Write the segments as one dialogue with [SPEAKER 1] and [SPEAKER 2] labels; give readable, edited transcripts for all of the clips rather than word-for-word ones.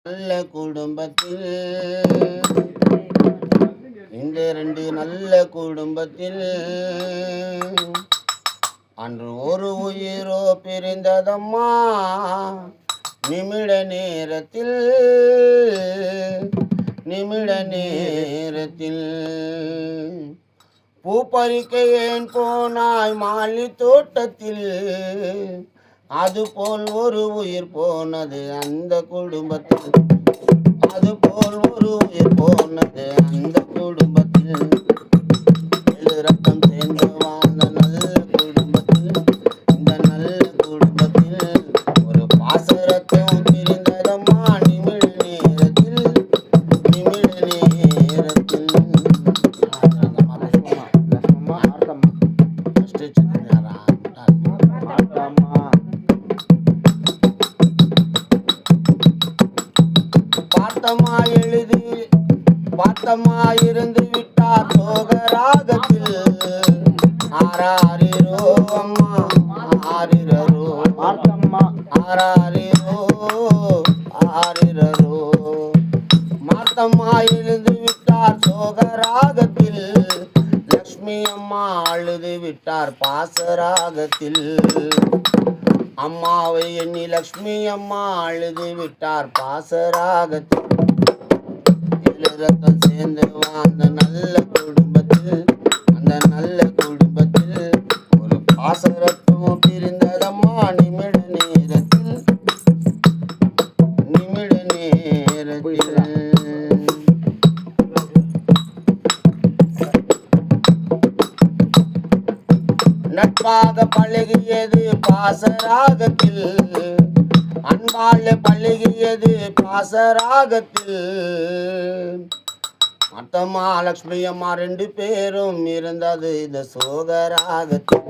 [SPEAKER 1] நல்ல குடும்பத்தில் இந்த 2 நல்ல குடும்பத்தில் அன்று ஒரு உயிரோ பிரிந்ததம்மா. நிமிட நேரத்தில் பூ பறிக்க ஏன் போனாய் மாலி தோட்டத்தில்? அதுபோல் ஒரு உயிர் போனது அந்த குடும்பத்தில். அதுபோல் ஒரு உயிர் போனது அந்த குடும்பத்தில். ரத்தம் சேர்ந்து வாழ்ந்த நல்ல குடும்பத்தில், இந்த நல்ல குடும்பத்தில் ஒரு பாசரத்தம் பிரிந்ததம்மா. நிமிட நேரத்தில் பார்த்தம்மா இருந்து விட்டார் சோகராகத்தில். ஆராரிரோ அம்மா ஆரிரோ, ஆராரிரோ ஆரிரோ. மாத்தம்மா இருந்து விட்டார் சோகராகத்தில். லக்ஷ்மி அம்மா அழுது விட்டார் பாசராகத்தில். அம்மாவை எண்ணி லக்ஷ்மி அம்மா அழுது விட்டார் பாசராகத்தில். ரத்தம் சேர்ந்து வாழ்ந்த நல்ல குடும்பத்தில், அந்த நல்ல குடும்பத்தில் ஒரு பாசரத்தம் பிரிந்ததம்மா. நிமிட நேரத்தில் நட்பாக பழகியது பாசராகத்தில். அன்பால பழகியது பாசராகத்தில். அத்தம்மா லக்ஷ்மி அம்மா 2 பேரும் இருந்தது இந்த சோகராகத்தில்.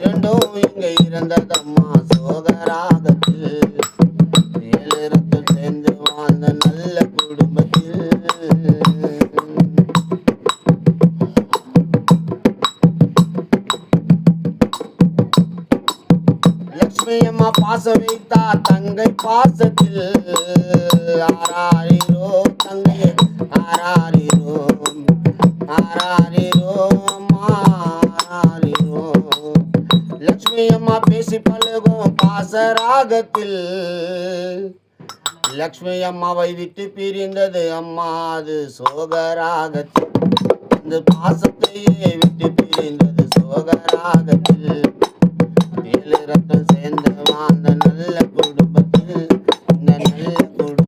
[SPEAKER 1] 2 இங்க இருந்ததம்மா சோகராகத்தில். 7 ரத்தம் சேர்ந்து வாழ்ந்த நல்ல குடும்பத்தில். லக்ஷ்மி அம்மா பாசம் வைத்தா தங்கை பாசத்தில். ஆராரிரோ தங்கை ஆராரிரோ, ஆராரிரோ அம்மா ஆராரிரோ. லக்ஷ்மி அம்மா பேசி பழகும் பாசராகத்தில். லக்ஷ்மி அம்மாவை விட்டு பிரிந்தது அம்மா அது சோகராகத்தில். இந்த பாசத்தையே விட்டு பிரிந்தது சோகராகத்தில். ரத்தம் சேர்ந்து வாழ்ந்த நல்ல